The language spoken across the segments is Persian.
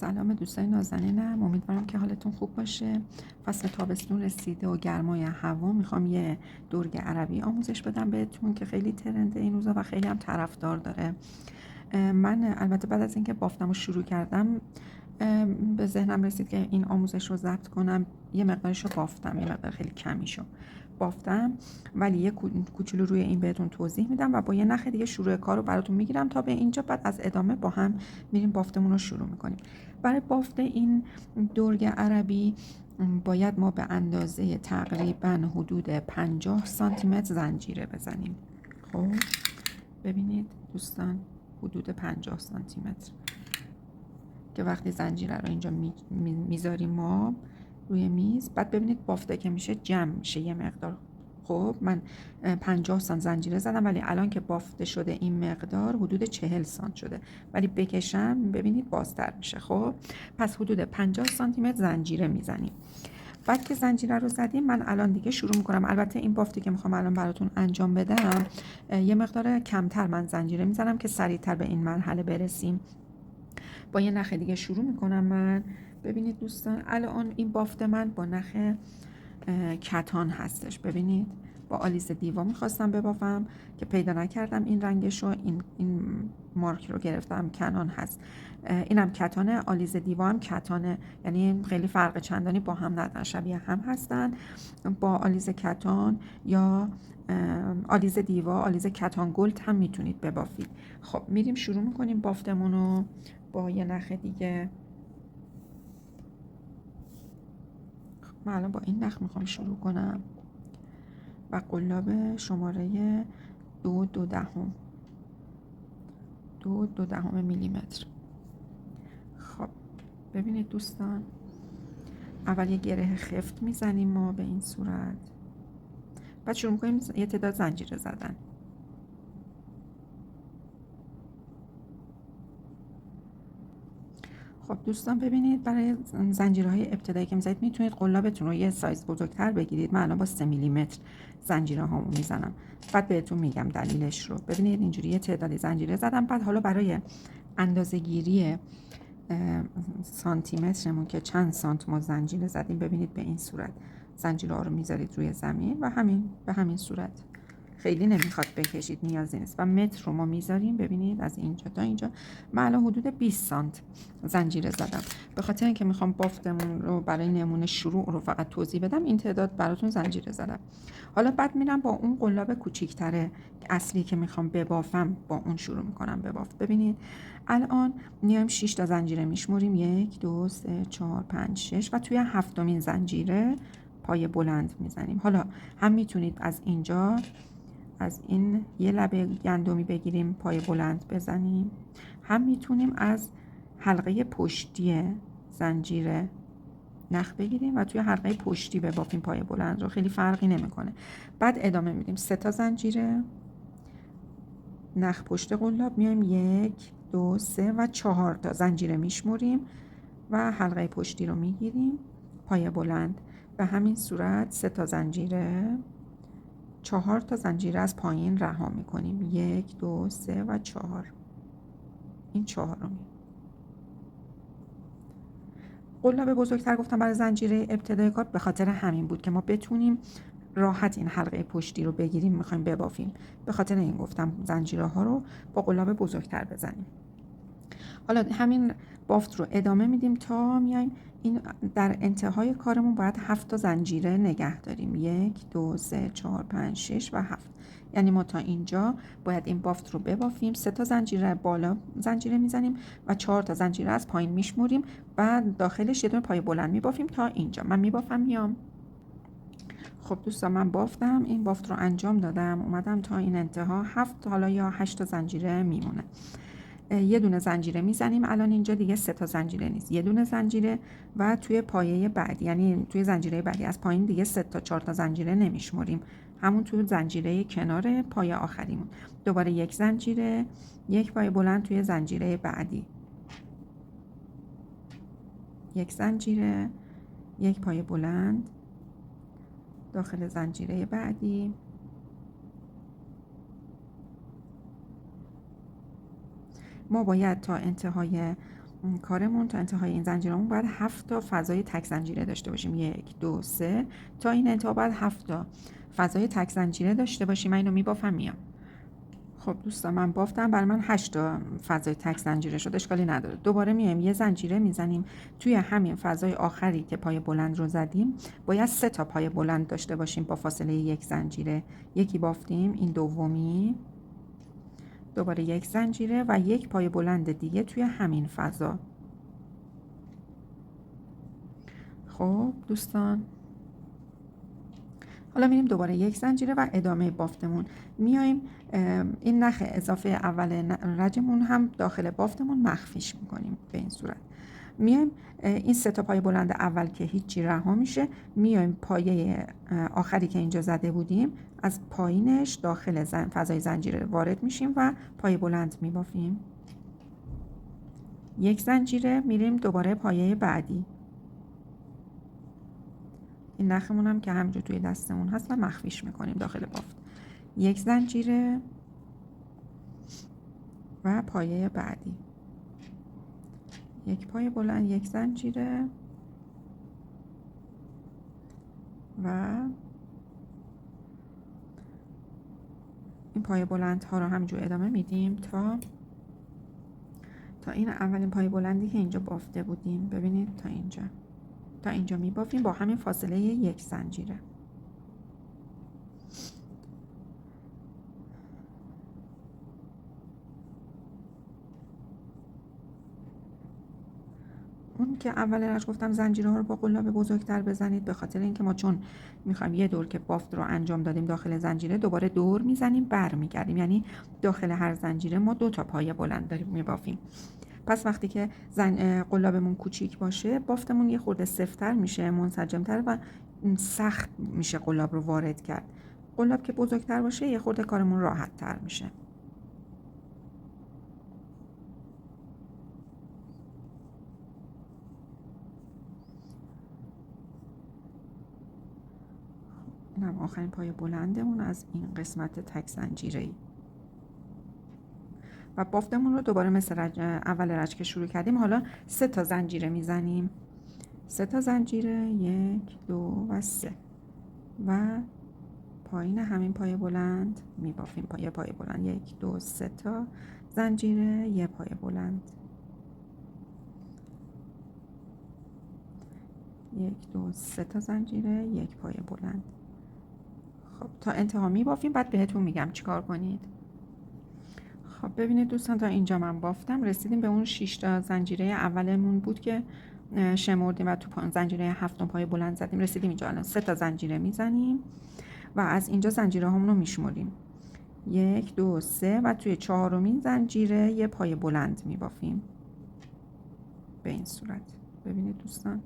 سلام دوستای نازنینم، امیدوارم که حالتون خوب باشه. فصل تابستون رسیده و گرمای هوا. میخوام یه دورگ عربی آموزش بدم بهتون که خیلی ترنده این روزا و خیلی هم طرفدار داره. من البته بعد از اینکه بافتم رو شروع کردم به ذهنم رسید که این آموزش رو ضبط کنم. یه مقدارش رو بافتم، یه مقدار خیلی کمیشو بافتم، ولی یه کوچولو روی این بهتون توضیح میدم و با یه نخ دیگه شروع کار رو براتون میگیرم تا به اینجا. بعد از ادامه با هم میریم بافتمون رو شروع میکنیم. برای بافت این دورگ عربی باید ما به اندازه تقریبا حدود 50 سانتی متر زنجیره بزنیم. خب ببینید دوستان، حدود 50 سانتی متر که وقتی زنجیره رو اینجا میذاریم ما روی میز، بعد ببینید بافته که میشه جمع میشه یه مقدار. خب من 50 سانت زنجیره زدم، ولی الان که بافته شده این مقدار حدود 40 سانت شده، ولی بکشم ببینید بازتر میشه. خب پس حدود 50 سانتی متر زنجیره میزنیم. بعد که زنجیره رو زدیم من الان دیگه شروع میکنم. البته این بافتی که میخوام الان براتون انجام بدم یه مقدار کمتر من زنجیره میزنم که سریعتر به این مرحله برسیم. با یه نخ دیگه شروع میکنم من. ببینید دوستان، الان این بافت من با نخ کتان هستش. ببینید با آلیز دیوا میخواستم ببافم که پیدا نکردم این رنگش رو. این مارک رو گرفتم، کنان هست. اینم کتانه، آلیز دیوا هم کتانه، یعنی خیلی فرق چندانی با هم ندارن، شبیه هم هستن. با آلیز کتان یا آلیز دیوا، آلیز کتان گلد هم میتونید ببافید. خب میریم شروع میکنیم بافتمون رو با یه نخ دیگه. من الان با این نخ میخوام شروع کنم و قلاب شماره 2.2 میلیمتر. خب ببینید دوستان، اول یه گره خفت میزنیم ما به این صورت، بعد شروع میکنیم یه تعداد زنجیره زدن. خب دوستان ببینید، برای زنجیرهای ابتدایی که میزنید میتونید قلابتون رو یه سایز بزرگتر بگیرید. من الان با 3 میلیمتر زنجیره هامو میزنم، بعد بهتون میگم دلیلش رو. ببینید اینجوری یه تعدادی زنجیره زدم. بعد حالا برای اندازه گیری سانتی مترمون که چند سانت ما زنجیره زدیم، ببینید به این صورت زنجیره ها رو میذارید روی زمین و به همین صورت. خیلی نمیخواد بکشید، نیازی نیست. و متر رو ما میذاریم. ببینید از اینجا تا اینجا من الان حدود 20 سانت زنجیره زدم. به خاطر اینکه میخوام بافتمون رو برای نمونه شروع رو فقط توضیح بدم، این تعداد براتون زنجیره زدم. حالا بعد میرم با اون قلاب کوچیک‌تره اصلی که میخوام ببافم، با اون شروع میکنم ببافت. ببینید الان میایم 6 تا زنجیره میشمریم، 1 2 3 4 5 6 و توی هفتمین زنجیره پای بلند میزنیم. حالا هم میتونید از اینجا، از این یه لبه گندمی بگیریم پای بلند بزنیم، هم میتونیم از حلقه پشتی زنجیره نخ بگیریم و توی حلقه پشتی ببافیم پای بلند رو. خیلی فرقی نمیکنه. بعد ادامه میدیم 3 تا زنجیره، نخ پشت قلاب، میایم 1 2 3 و 4 تا زنجیره میشمریم و حلقه پشتی رو میگیریم پای بلند. به همین صورت 3 تا زنجیره، 4 تا زنجیره از پایین رها میکنیم، 1 2 3 و 4. این 4می. قلاب بزرگتر گفتم برای زنجیره ابتدای کار به خاطر همین بود که ما بتونیم راحت این حلقه پشتی رو بگیریم، میخوایم ببافیم. به خاطر این گفتم زنجیره ها رو با قلاب بزرگتر بزنیم. حالا همین بافت رو ادامه میدیم تا میایم این در انتهای کارمون باید 7 تا زنجیره نگه داریم، 1 2 3 4 5 6 و 7. یعنی ما تا اینجا باید این بافت رو ببافیم. 3 تا زنجیره بالا زنجیره میزنیم و 4 تا زنجیره از پایین میشمریم و داخلش یه دونه پای بلند میبافیم تا اینجا. من میبافم میام. خب دوستان، من بافتم، این بافت رو انجام دادم، اومدم تا این انتها. 7 حالا یا 8 تا زنجیره میمونه. یه دونه زنجیره میزنیم. الان اینجا دیگه 3 تا زنجیره نیست، یه دونه زنجیره و توی پایه بعدی، یعنی توی زنجیره بعدی از پایین دیگه 3 تا 4 تا زنجیره نمیشمریم، همون توی زنجیره کنار پایه آخریمون. دوباره یک زنجیره، یک پای بلند توی زنجیره بعدی، یک زنجیره، یک پای بلند داخل زنجیره بعدی. ما باید تا انتهای کارمون تا انتهای این زنجیرمون باید 7 تا فضای تک زنجیره داشته باشیم. 1 2 3 تا این انتها باید 7 تا فضای تک زنجیره داشته باشیم. من اینو میبافم میام. خب دوستان من بافتم، برای من 8 تا فضای تک زنجیره شد، اشکالی نداره. دوباره میایم یه زنجیره میزنیم توی همین فضای آخری که پای بلند رو زدیم. باید 3 تا پای بلند داشته باشیم با فاصله یک زنجیره. یکی بافتیم، این دومی، دوباره یک زنجیره و یک پای بلند دیگه توی همین فضا. خب دوستان حالا میریم دوباره یک زنجیره و ادامه بافتمون میایم این نخ اضافه اول رجمون هم داخل بافتمون مخفیش میکنیم. به این صورت میایم این 3 تا پای بلند اول که هیچی رها میشه، میایم پایه آخری که اینجا زده بودیم از پایینش داخل فضای زنجیره وارد میشیم و پای بلند میبافیم. یک زنجیره، میریم دوباره پایه بعدی. این نخمون هم که همینجور توی دستمون هست و مخفیش میکنیم داخل بافت. یک زنجیره و پایه بعدی. یک پای بلند، یک زنجیره و این پای بلند ها رو همینجور ادامه میدیم تا این اولین پای بلندی که اینجا بافته بودیم. ببینید تا اینجا میبافیم با همین فاصله یک زنجیره. اون که اول رج گفتم زنجیره ها رو با قلاب بزرگتر بزنید، به خاطر اینکه ما چون میخوایم یه دور که بافت رو انجام دادیم داخل زنجیره دوباره دور میزنیم برمیگردیم، یعنی داخل هر زنجیره ما 2 تا پایه بلند داریم میبافیم. پس وقتی که قلابمون کوچیک باشه بافتمون یه خورده سفت‌تر میشه، منسجم‌تر و سخت میشه قلاب رو وارد کرد. قلاب که بزرگتر باشه یه خورده کارمون راحت تر میشه. اینم آخرین پای بلندمون از این قسمت تک زنجیره‌ای. و بافتمون رو دوباره مثل اول رج که شروع کردیم حالا 3 تا زنجیره میزنیم. 3 تا زنجیره، 1 2 و 3 و پایین همین پای بلند میبافیم. پای بلند 1 2 3 تا زنجیره، یه پای بلند، 1 2 3 تا زنجیره، یک پای بلند. خب تا انتها میبافیم، بعد بهتون میگم چیکار کنید. خب ببینید دوستان تا اینجا من بافتم، رسیدیم به اون 6 تا زنجیره اولمون بود که شمردیم و تو زنجیره 7 پای بلند زدیم. رسیدیم اینجا، الان 3 تا زنجیره میزنیم و از اینجا زنجیره هامون رو میشمریم. 1 2 3 و توی 4مین زنجیره یه پای بلند میبافیم. به این صورت ببینید دوستان.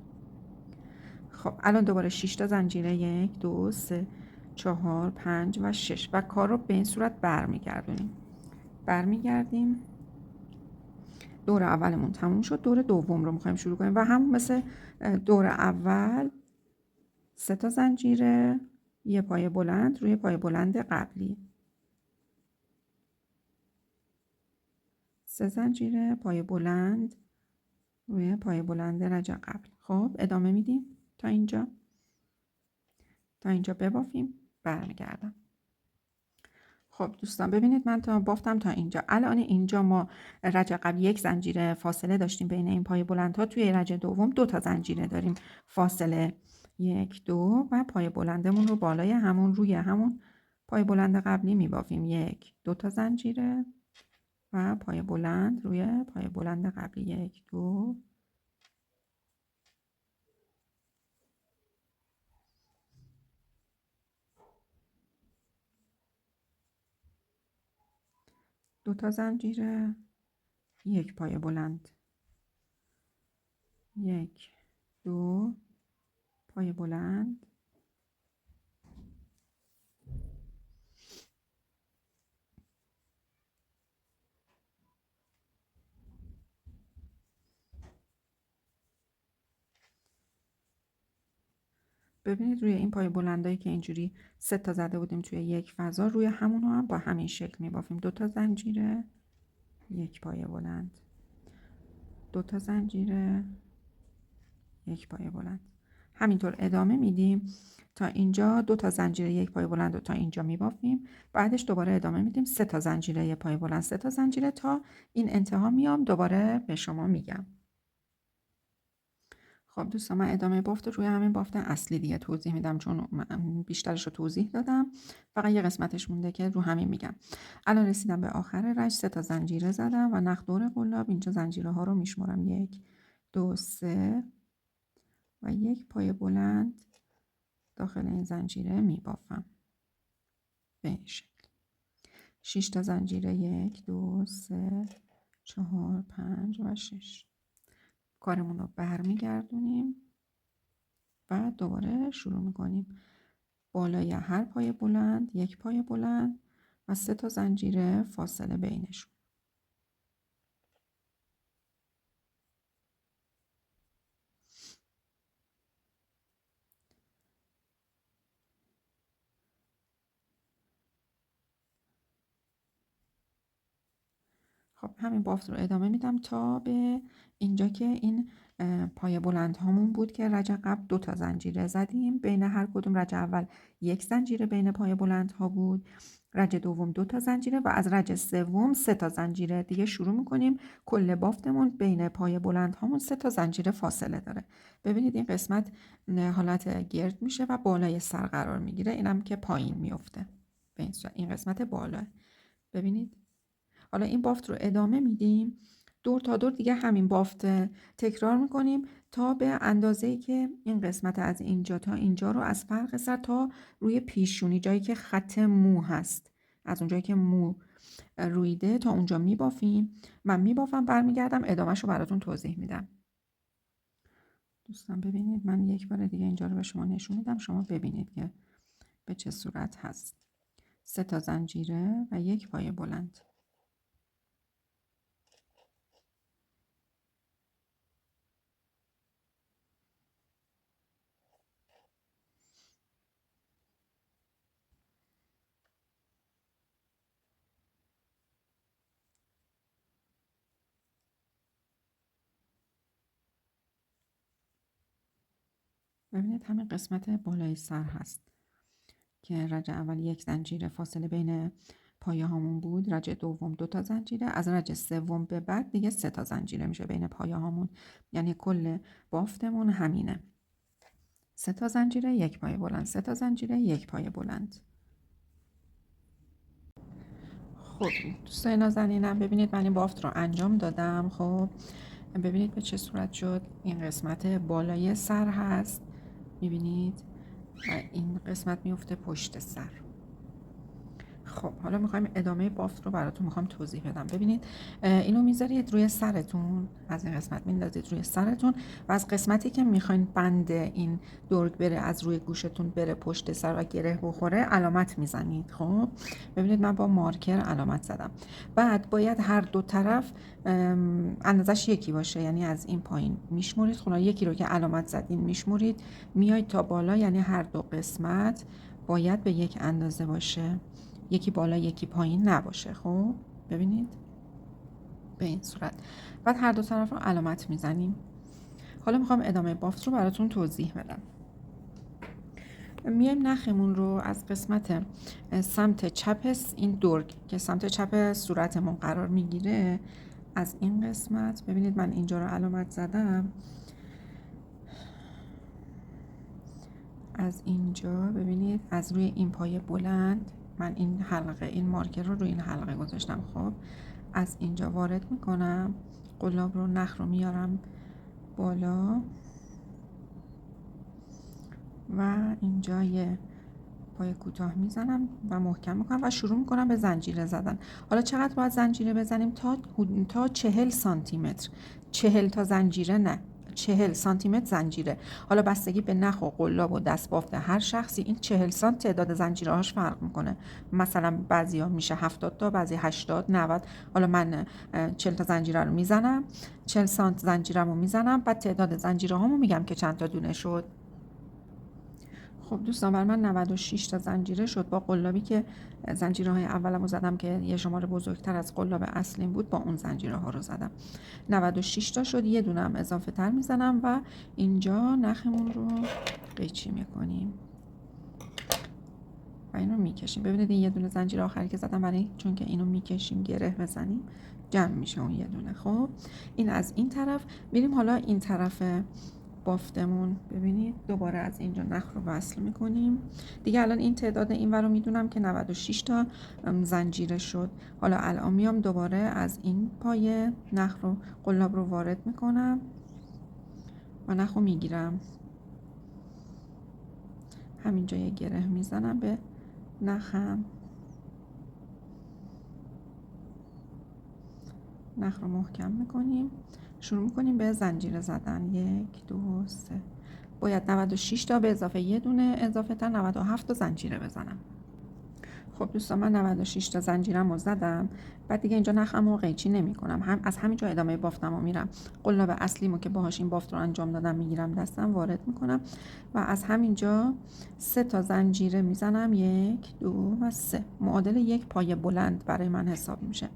خب الان دوباره 6 تا زنجیره، 1 2 3 4 5 و 6 و کار رو به این صورت برمیگردیم. دور اولمون تموم شد، دور دوم رو میخوایم شروع کنیم و هم مثل دور اول 3 تا زنجیره، یه پای بلند روی پای بلند قبلی، 3 زنجیره، پای بلند روی پای بلند رج قبل. خب ادامه میدیم تا اینجا ببافیم، برمیگردم. خب دوستان ببینید من تا بافتم تا اینجا. الان اینجا ما رج قبل یک زنجیره فاصله داشتیم بین این پای بلندها، توی رج دوم 2 تا زنجیره داریم فاصله، 1 2 و پای بلندمون رو بالای همون روی همون پای بلند قبلی میبافیم. 1 2 تا زنجیره و پای بلند روی پای بلند قبلی، 1 2 2 تا زنجیره، یک پای بلند، 1 2 پای بلند، ببینید روی این پای بلندایی که اینجوری 3 تا زده بودیم توی یک فضا، روی همون هم با همین شکل میبافیم. 2 تا زنجیره، یک پای بلند. 2 تا زنجیر یک پایه بلند. همینطور ادامه میدیم تا اینجا 2 تا زنجیر یک پایه بلند رو تا اینجا میبافیم. بعدش دوباره ادامه میدیم 3 تا زنجیر یک پایه بلند، 3 تا زنجیر تا این انتها میام دوباره به شما میگم. خب دوستان من ادامه بافت روی همین بافت اصلی دیگه توضیح میدم چون من بیشترش رو توضیح دادم، فقط یه قسمتش مونده که رو همین میگم. الان رسیدم به آخر رشت، 3 تا زنجیره زدم و نخ دور قلاب اینجا زنجیره ها رو میشمارم 1 2 3 و یک پایه بلند داخل این زنجیره میبافم به این شکل. 6 تا زنجیره 1 2 3 4 5 و 6. کارمون رو برمیگردونیم و دوباره شروع میکنیم. بالای هر پایه بلند یک پایه بلند و 3 تا زنجیره فاصله بینشون. خب همین بافت رو ادامه میدم تا به اینجا که این پایه بلند هامون بود که رج قبل 2 تا زنجیره زدیم. بین هر کدوم رج اول یک زنجیره بین پایه بلند ها بود، رج دوم 2 تا زنجیره و از رج سوم 3 تا زنجیره دیگه شروع میکنیم. کل بافتمون بین پایه بلند هامون 3 تا زنجیره فاصله داره. ببینید این قسمت حالت گرد میشه و بالای سر قرار میگیره، اینم که پایین میفته به این صورت. این قسمت بالا ببینید. حالا این بافت رو ادامه میدیم، دور تا دور دیگه همین بافت تکرار میکنیم تا به اندازه‌ای که این قسمت از اینجا تا اینجا رو از فرق سر تا روی پیشونی جایی که خط مو هست، از اونجایی که مو رویده تا اونجا میبافیم. من میبافم برمیگردم ادامهش رو براتون توضیح میدم. دوستان ببینید من یک بار دیگه اینجا رو به شما نشون میدم، شما ببینید که به چه صورت هست. 3 تا زنجیره و یک پایه بلند. ببینید همین قسمت بالای سر هست که رج اول یک زنجیره فاصله بین پایه هامون بود، رج دوم 2 تا زنجیره، از رج سوم به بعد دیگه 3 تا زنجیره میشه بین پایه هامون، یعنی کل بافتمون همینه. 3 تا زنجیره یک پایه بلند، 3 تا زنجیره یک پایه بلند. خب دوستای نازنینم ببینید من این بافت رو انجام دادم. خب ببینید به چه صورت شد. این قسمت بالای سر هست میبینید و این قسمت میفته پشت سر. خب حالا میخوایم ادامه بافت رو براتون میخوام توضیح بدم. ببینید اینو میذارید روی سرتون، از این قسمت میندازید روی سرتون و از قسمتی که میخواین بند این درگ بره از روی گوشتون بره پشت سر و گره بخوره علامت میزنید. خب ببینید من با مارکر علامت زدم. بعد باید هر دو طرف اندازش یکی باشه، یعنی از این پایین میشمرید، خب یکی رو که علامت زدین میشمرید میاید تا بالا، یعنی هر دو قسمت باید به یک اندازه باشه، یکی بالا یکی پایین نباشه. خب ببینید به این صورت. بعد هر دو طرف رو علامت میزنیم. حالا میخوام ادامه بافت رو براتون توضیح بدم. میایم نخمون رو از قسمت سمت چپ این درگ که سمت چپ صورتمون قرار میگیره، از این قسمت ببینید من اینجا رو علامت زدم، از اینجا ببینید از روی این پایه بلند من این حلقه این مارکر رو روی این حلقه گذاشتم. خب از اینجا وارد میکنم، قلاب رو نخ رو میارم بالا و اینجا یه پای کوتاه میزنم و محکم میکنم و شروع میکنم به زنجیره زدن. حالا چقدر باید زنجیره بزنیم؟ تا 40 سانتی متر. 40 تا زنجیره نه، 40 سانتی متر زنجیره. حالا بستگی به نخ و قلاب و دستبافت هر شخصی این 40 سانت تعداد زنجیره هاش فرق میکنه. مثلا بعضیا میشه 70 تا، بعضی 80 90. حالا من 40 تا زنجیره رو میزنم، 40 سانت زنجیره رو میزنم، بعد تعداد زنجیره هامو میگم که چند تا دونه شد. خب دوستان، برای من 96 تا زنجیره شد با قلابی که زنجیره های اولمو زدم که یه شماره بزرگتر از قلاب اصلیم بود، با اون زنجیره ها رو زدم. 96 تا شد. یه دونه هم اضافه تر میزنم و اینجا نخمون رو قیچی میکنیم و اینو میکشیم. ببینید این یه دونه زنجیر آخری که زدم برای چون که اینو میکشیم گره بزنیم جمع میشه اون یه دونه. خب این از این طرف. میریم حالا این طرف بافتمون. ببینید دوباره از اینجا نخ رو وصل میکنیم دیگه. الان این تعداد این ور رو میدونم که 96 تا زنجیره شد. حالا الان میام دوباره از این پای نخ رو قلاب رو وارد میکنم و نخ رو میگیرم، همینجا یه گره میزنم به نخم، نخ رو محکم میکنیم، شروع میکنیم به زنجیره زدن. 1 2 3. باید 96 تا به اضافه یه دونه اضافه تر 97 تا زنجیره بزنم. خب دوستان، من 96 تا زنجیرم رو زدم. بعد دیگه اینجا نخم رو قیچی نمی کنم، از همینجا ادامه بافتم رو میرم. قلاب اصلیمو که باهاش این بافت رو انجام دادم میگیرم دستم، وارد میکنم و از همینجا 3 تا زنجیره میزنم. 1 2 و 3. معادل یک پای بلند برای من حساب میشه.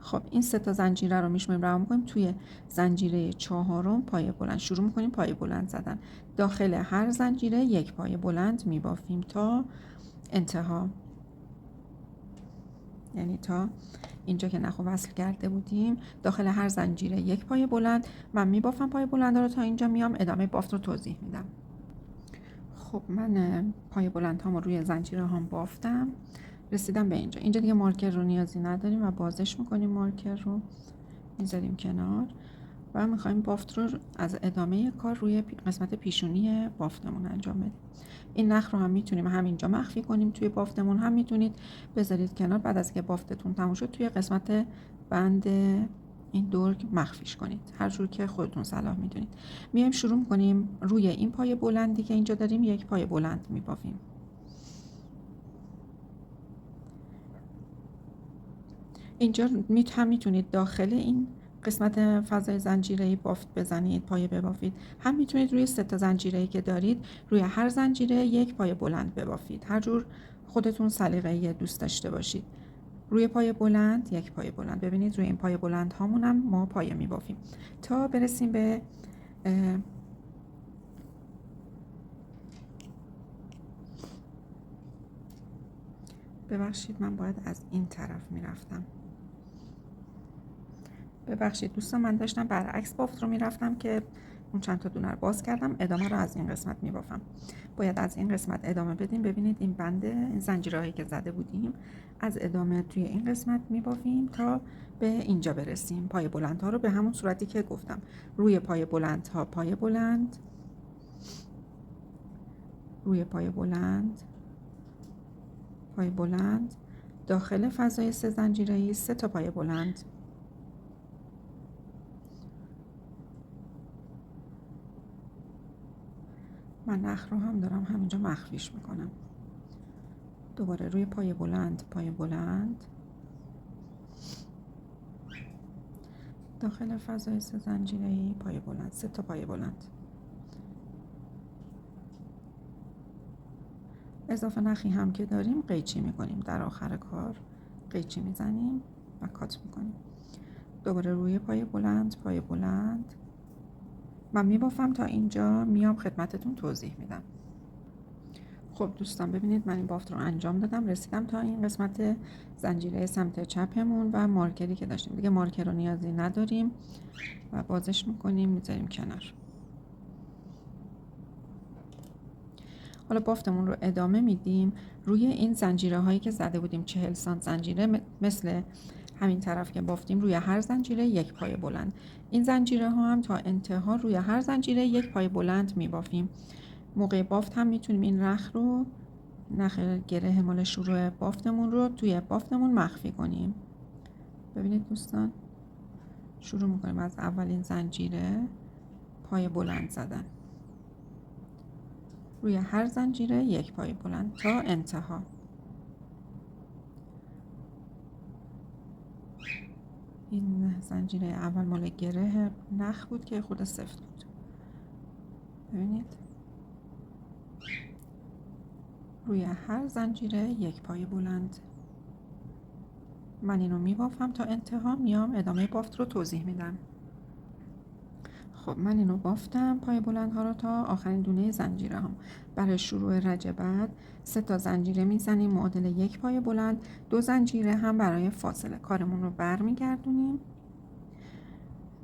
خب این 3 تا زنجیره رو میشماریم، رها میکنیم توی زنجیره چهارم پای بلند شروع میکنیم پای بلند زدن. داخل هر زنجیره یک پای بلند میبافیم تا انتها، یعنی تا اینجا که نخو وصل کرده بودیم داخل هر زنجیره یک پای بلند. من میبافم پای بلند رو تا اینجا، میام ادامه بافت رو توضیح میدم. خب من پای بلند هامو روی زنجیره هم بافتم، رسیدم به اینجا. اینجا دیگه مارکر رو نیازی نداریم و بازش میکنیم، مارکر رو میذاریم کنار و میخوایم بافت رو از ادامه کار روی قسمت پیشونی بافتمون انجام بدیم. این نخ رو هم میتونیم همینجا مخفی کنیم توی بافتمون، هم میتونید بذارید کنار. بعد از که بافتتون تموم شد توی قسمت بند این دور مخفیش کنید، هر جور که خودتون صلاح میدونید. میایم شروع میکنیم روی این پای بلندی که اینجا داریم یک پای بلند میبافیم. اینجا هم میتونید داخل این قسمت فضای زنجیره‌ای بافت بزنید، پایه ببافید. هم میتونید روی 3 تا زنجیره‌ای که دارید روی هر زنجیره یک پایه بلند ببافید، هر جور خودتون سلیقه‌ای دوست داشته باشید. روی پایه بلند یک پایه بلند. ببینید روی این پایه بلند هامون هم ما پایه میبافیم تا برسیم به ببخشید من باید از این طرف میرفتم. ببخشید دوستان، من داشتم برعکس بافت رو میرفتم که اون چند تا دونه رو باز کردم. ادامه رو از این قسمت میبافم. باید از این قسمت ادامه بدیم. ببینید این بنده، این زنجیرهایی که زده بودیم از ادامه توی این قسمت میبافیم تا به اینجا برسیم. پای بلند ها رو به همون صورتی که گفتم، روی پای بلند ها پای بلند، روی پای بلند، پای بلند، داخل فضای 3 زنجیره‌ای 3 تا پای بلند. من نخ رو هم دارم همینجا مخفیش میکنم. دوباره روی پای بلند، پای بلند، داخل فضای 3 زنجیره‌ای پای بلند، 3 تا پای بلند. اضافه نخی هم که داریم قیچی میکنیم، در آخر کار قیچی میزنیم و کات میکنیم. دوباره روی پای بلند، پای بلند. من میبافم تا اینجا، میام خدمتتون توضیح میدم. خب دوستان ببینید من این بافت رو انجام دادم، رسیدم تا این قسمت زنجیره سمت چپمون و مارکری که داشتیم. دیگه مارکر رو نیازی نداریم و بازش میکنیم، میذاریم کنار. حالا بافتمون رو ادامه میدیم روی این زنجیره هایی که زده بودیم. 40 سانت زنجیره، مثل همین طرف که بافتیم روی هر زنجیره یک پای بلند. این زنجیره ها هم تا انتها روی هر زنجیره یک پای بلند میبافیم. موقع بافت هم میتونیم این نخ گره مال شروع بافتمون رو توی بافتمون مخفی کنیم. ببینید دوستان، شروع میکنیم از اولین زنجیره پای بلند زدن، روی هر زنجیره یک پای بلند تا انتها. این زنجیره اول مال گره نخ بود که خود سفت بود. ببینید روی هر زنجیره یک پای بلند. من اینو میبافم تا انتها، میام ادامه بافت رو توضیح میدم. خب من اینو بافتم پای بلند ها رو تا آخرین دونه زنجیره هم. برای شروع رج بعد 3 تا زنجیره میزنیم معادل یک پای بلند، 2 زنجیره هم برای فاصله. کارمون رو برمیگردونیم.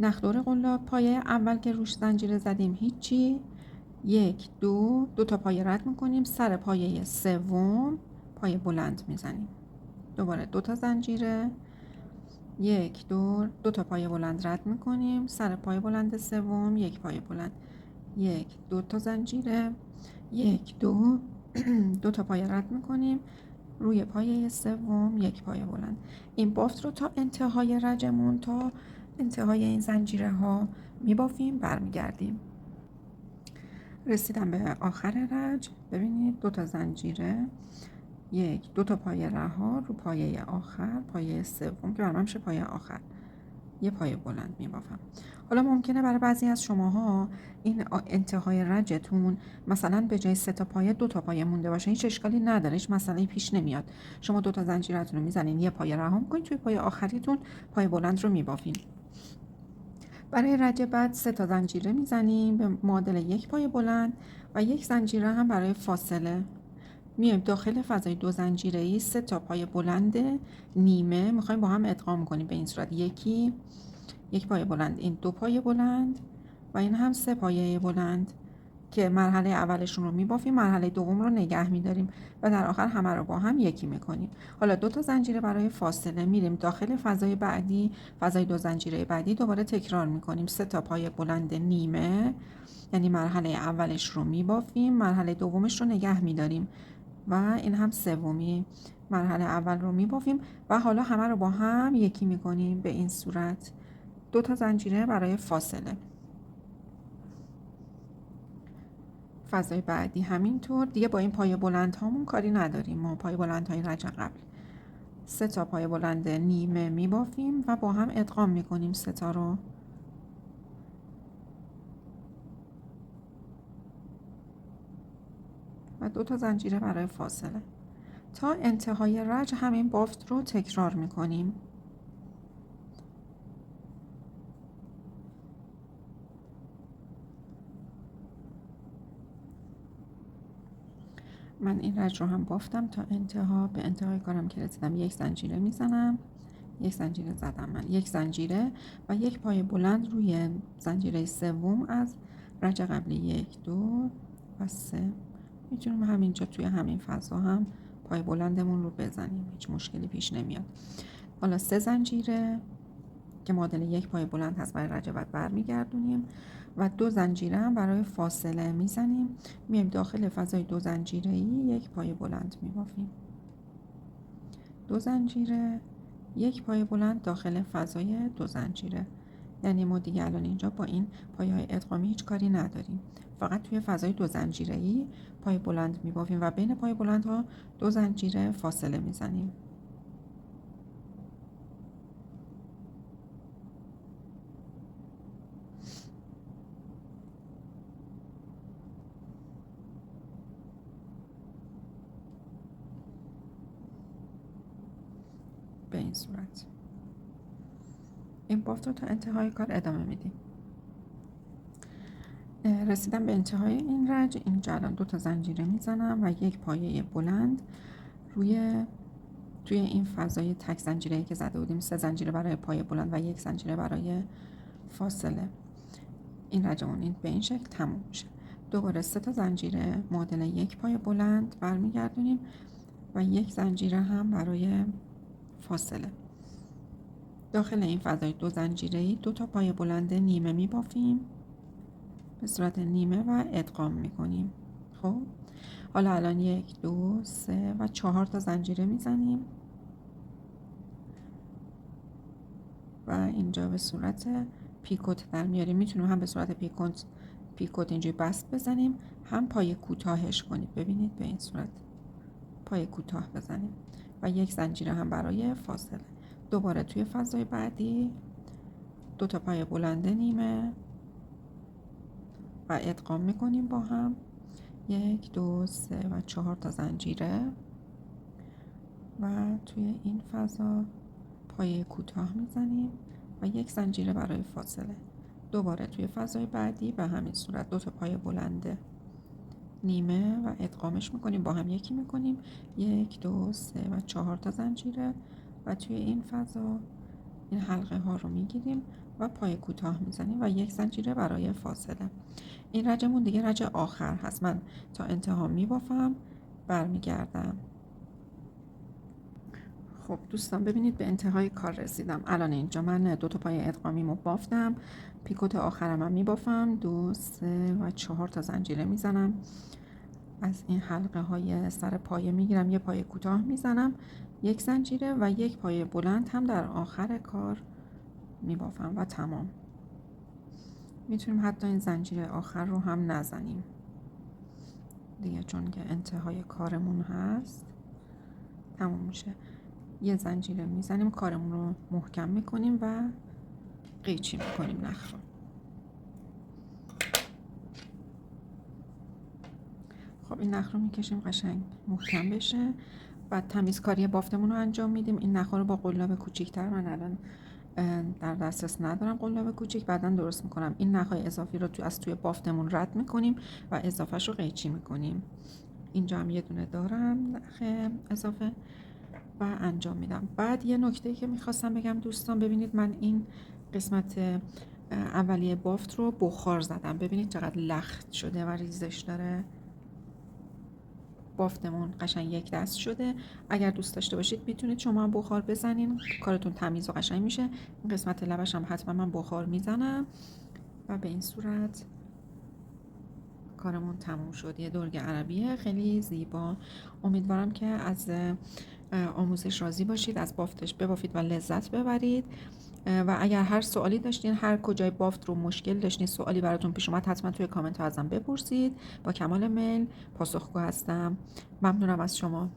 نخدور قلاب پای اول که روش زنجیره زدیم هیچی، 1 2 تا پای رد میکنیم، سر پایه سوم پای بلند میزنیم. دوباره 2 تا زنجیره، 1 2 تا پای بلند رد میکنیم، سر پای بلند سوم یک پای بلند، 1 2 تا زنجیره، 1 2 تا پای رد میکنیم، روی پایه سوم یک پای بلند. این بافت رو تا انتهای رجمون، تا انتهای این زنجیره ها میبافیم، برمیگردیم. رسیدم به آخر رج. ببینید 2 تا زنجیره، 1 2 تا پای رها رو پایه آخر، پایه سوم که برام میشه پایه آخر، یه پای بلند میبافم. حالا ممکنه برای بعضی از شماها این انتهای رجتون مثلا به جای 3 تا پایه 2 تا پایه مونده باشه، هیچ اشکالی نداره، هیچ مسئله پیش نمیاد. شما 2 تا زنجیرتون رو میزنین، یه پای رها میکنین، توی پای آخریتون پای بلند رو میبافین. برای رج بعد 3 تا زنجیره میزنیم به معادل یک پای بلند و یک زنجیره هم برای فاصله. میایم داخل فضای 2 زنجیره‌ای 3 تا پای بلند نیمه میخوایم با هم ادغام کنیم. به این صورت یک پای بلند، این 2 پای بلند و این هم 3 پایه بلند که مرحله اولشون رو میبافیم، مرحله دوم رو نگه میداریم و در آخر همه رو با هم یکی میکنیم. حالا 2 تا زنجیره برای فاصله، میریم داخل فضای بعدی، فضای 2 زنجیره بعدی، دوباره تکرار میکنیم. 3 تا پای بلند نیمه، یعنی مرحله اولش رو میبافیم، مرحله دومش رو نگه میداریم و این هم سومی، مرحله اول رو میبافیم و حالا همه رو با هم یکی میکنیم. به این صورت 2 تا زنجیره برای فاصله. فضای بعدی همینطور دیگه، با این پای بلند هامون کاری نداریم، ما پای بلند های رج قبل 3 تا پای بلند نیمه میبافیم و با هم ادغام میکنیم 3 تا رو. و 2 تا زنجیره برای فاصله. تا انتهای رج همین بافت رو تکرار میکنیم. من این رج رو هم بافتم تا انتها. به انتهای کارم که رسیدم یک زنجیره میزنم، یک زنجیره زدم من، یک زنجیره و یک پای بلند روی زنجیره سوم از رج قبلی، 1 2 و 3. میتونیم همینجا توی همین فضا هم پای بلندمون رو بزنیم، هیچ مشکلی پیش نمیاد. حالا 3 زنجیره که معادل یک پای بلند هست برای رج بعد برمیگردونیم و 2 زنجیره هم برای فاصله میزنیم. میایم داخل فضای 2 زنجیره‌ای یک پای بلند میبافیم. 2 زنجیره، یک پای بلند داخل فضای 2 زنجیره. یعنی ما دیگه الان اینجا با این پایه‌های ادغامی هیچ کاری نداریم، فقط توی فضای 2 زنجیره‌ای پای بلند میبافیم و بین پای بلندها 2 زنجیره فاصله میزنیم. به این صورت این بافت رو تا انتهای کار ادامه میدیم. رسیدم به انتهای این رج. اینجا الان 2 تا زنجیره میزنم و یک پایه بلند توی این فضای تک زنجیره‌ای که زده بودیم. 3 زنجیره برای پایه بلند و یک زنجیره برای فاصله. این رجمون این به این شکل تموم میشه. دوباره 3 تا زنجیره معادل یک پای بلند برمیگردونیم و یک زنجیره هم برای فاصله. داخل این فضای 2 زنجیره‌ای 2 تا پای بلند نیمه میبافیم به صورت نیمه و ادغام میکنیم. خب حالا الان 1 2 3 و 4 تا زنجیره میزنیم و اینجا به صورت پیکوت در میاریم. میتونیم هم به صورت پیکوت اینجوری بست بزنیم، هم پای کوتاهش کنیم. ببینید به این صورت پای کوتاه بزنیم و یک زنجیره هم برای فاصله. دوباره توی فضای بعدی 2 تا پای بلند نیمه و ادغام میکنیم با هم. 1 2 3 و 4 تا زنجیره و توی این فضا پایه کوتاه میزنیم و 1 زنجیره برای فاصله. دوباره توی فضای بعدی به همین صورت 2 تا پایه بلنده نیمه و ادغامش میکنیم، با هم یکی میکنیم. 1 2 3 و 4 تا زنجیره و توی این فضا این حلقه ها رو میگیریم و پایه کوتاه میزنیم و 1 زنجیره برای فاصله. این رجمون دیگه رج آخر هست. من تا انتها میبافم، برمیگردم. خب دوستان ببینید به انتهای کار رسیدم. الان اینجا من 2 تا پایه ادغامیمو بافتم، پیکوت آخرم هم میبافم، 2 3 و 4 تا زنجیره میزنم، از این حلقه های سر پایه میگیرم، یه پایه کوتاه میزنم، 1 زنجیره و 1 پایه بلند هم در آخر کار میبافم و تمام. میتونیم حتی این زنجیره آخر رو هم نزنیم دیگه، چون که انتهای کارمون هست تموم میشه. یه زنجیره میزنیم، کارمون رو محکم میکنیم و قیچی میکنیم نخ رو. خب این نخ رو میکشیم قشنگ محکم بشه. بعد تمیزکاری بافتمون رو انجام میدیم. این نخ رو با قلاب کوچیک‌تر، من الان در دسترس ندارم قلاب کوچیک، بعدا درست میکنم. این نخ‌های اضافی رو از توی بافتمون رد میکنیم و اضافهش رو قیچی میکنیم. اینجا هم یه دونه دارم نخ اضافه و انجام میدم. بعد یه نکته‌ای که میخواستم بگم دوستان، ببینید من این قسمت اولیه بافت رو بخار زدم، ببینید چقدر لخت شده و ریزش داره. بافتمون قشنگ یک دست شده. اگر دوست داشته باشید میتونید شما هم بخار بزنین، کارتون تمیز و قشنگ میشه. این قسمت لبش هم حتما من بخار میزنم و به این صورت کارمون تموم شد. یه درگ عربیه خیلی زیبا. امیدوارم که از آموزش راضی باشید، از بافتش ببافید و لذت ببرید. و اگر هر سوالی داشتین، هر کجای بافت رو مشکل داشتین، سوالی براتون پیش اومد، حتما توی کامنت ها ازم بپرسید. با کمال میل پاسخگو هستم. ممنونم از شما.